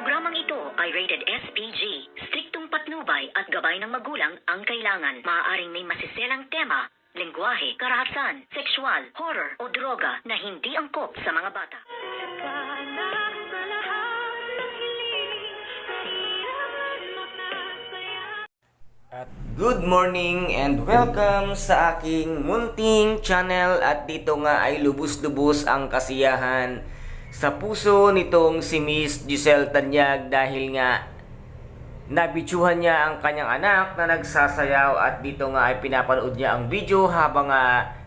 Programang ito ay rated SPG. Striktong patnubay at gabay ng magulang ang kailangan. Maaaring may masiselang tema, lengguwahe, karahasan, sexual, horror o droga na hindi angkop sa mga bata. At good morning and welcome sa aking munting channel. At dito nga ay lubos-lubos ang kasiyahan sa puso nitong si Miss Giselle Tanyag dahil nga nabitsuhan niya ang kanyang anak na nagsasayaw. At dito nga ay pinapanood niya ang video habang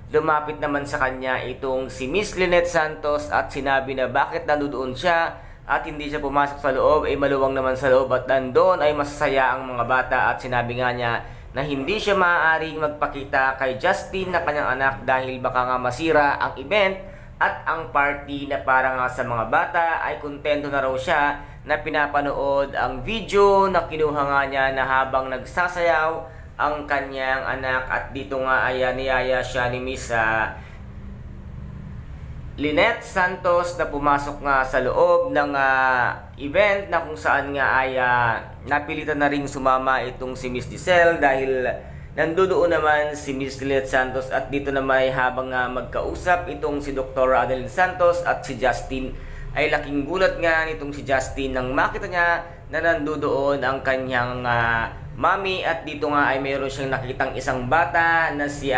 lumapit naman sa kanya itong si Miss Lynette Santos at sinabi na bakit nandoon siya at hindi siya pumasok sa loob, ay maluwang naman sa loob at nandoon ay masasaya ang mga bata. At sinabi nga niya na hindi siya maaaring magpakita kay Justin na kanyang anak dahil baka nga masira ang event at ang party, na para nga sa mga bata ay kontento na raw siya na pinapanood ang video na kinuha nga niya na habang nagsasayaw ang kanyang anak. At dito nga ay niyaya siya ni Miss Lynette Santos na pumasok nga sa loob ng event na kung saan nga ay napilitan na ring sumama itong si Miss Giselle dahil nandoon naman si Miss Lynette Santos. At dito naman ay habang magkausap itong si Dr. Adeline Santos at si Justin, ay laking gulat nga nitong si Justin nang makita niya na nandoon ang kanyang mommy. At dito nga ay mayroon siyang nakitang isang bata na si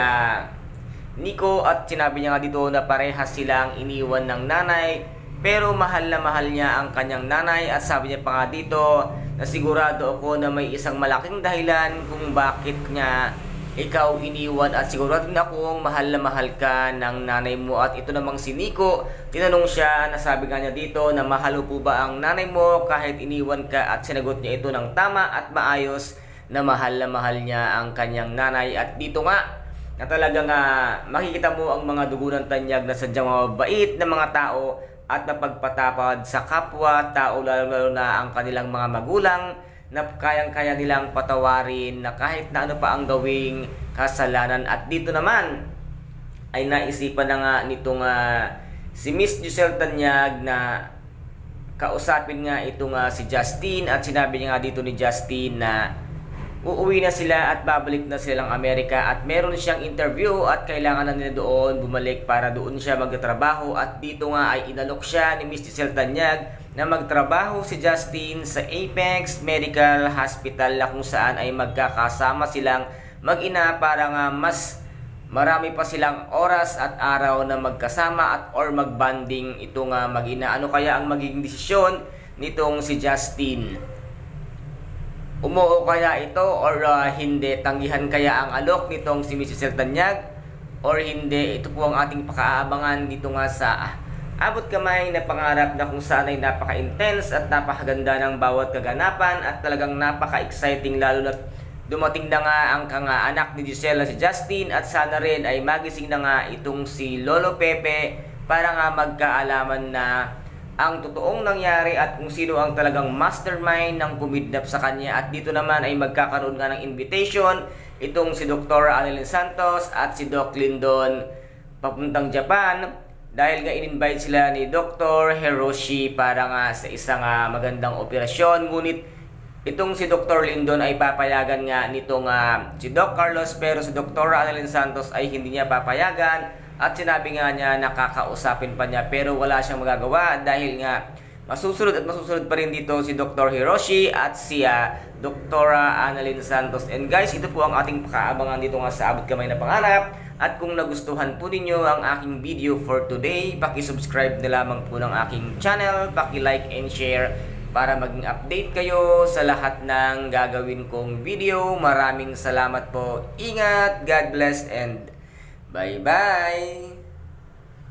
Nico, at sinabi niya nga dito na parehas silang iniwan ng nanay pero mahal na mahal niya ang kanyang nanay. At sabi niya pa nga dito na sigurado ako na may isang malaking dahilan kung bakit niya ikaw iniwan at sigurado na akong mahal na mahal ka ng nanay mo. At ito namang si Nico, tinanong siya na sabi nga niya dito na mahal po ba ang nanay mo kahit iniwan ka, at sinagot niya ito ng tama at maayos na mahal niya ang kanyang nanay. At dito nga na talagang makikita mo ang mga dugo ng Tanyag na sadyang mabait na mga tao at napagpatapad sa kapwa tao, lalo na ang kanilang mga magulang na kayang-kaya nilang patawarin na kahit na ano pa ang gawing kasalanan. At dito naman ay naisipan na nga nitong si Miss Giselle Tanyag na kausapin nga itong si Justin. At sinabi niya nga dito ni Justin na uuwi na sila at babalik na silang Amerika at meron siyang interview at kailangan na nila doon bumalik para doon siya magtrabaho. At dito nga ay inalok siya ni Miss Giselle Tanyag na magtrabaho si Justin sa Apex Medical Hospital na kung saan ay magkakasama silang mag-ina para nga mas marami pa silang oras at araw na magkasama at or magbanding itong mag-ina. Ano kaya ang magiging desisyon nitong si Justin? Umuo kaya ito or hindi? Tanggihan kaya ang alok nitong si Miss Giselle Tanyag or hindi? Ito po ang ating pakaabangan dito nga sa abot kamay na pangarap na kung saan ay napaka-intense at napakaganda ng bawat kaganapan at talagang napaka-exciting, lalo na dumating na nga ang anak ni Giselle, si Justin, at sana rin ay magising na nga itong si Lolo Pepe para nga magkaalaman na ang totoong nangyari at kung sino ang talagang mastermind ng kumidnap sa kanya. At dito naman ay magkakaroon nga ng invitation itong si Dr. Adeline Santos at si Doc Lindon papuntang Japan dahil nga in-invite sila ni Dr. Hiroshi para nga sa isang magandang operasyon. Ngunit itong si Dr. Lindon ay papayagan nga nitong si Doc Carlos, pero si Dr. Adeline Santos ay hindi niya papayagan. At sinabi nga niya nakakausapin pa niya pero wala siyang magagawa dahil nga masusunod pa rin dito si Dr. Hiroshi at si Dr. Adeline Santos. And guys, ito po ang ating pakaabangan dito nga sa abot kamay na pangarap. At kung nagustuhan po ninyo ang aking video for today, paki-subscribe na lamang po ng aking channel, paki-like and share para maging update kayo sa lahat ng gagawin kong video. Maraming salamat po. Ingat, God bless, and bye-bye!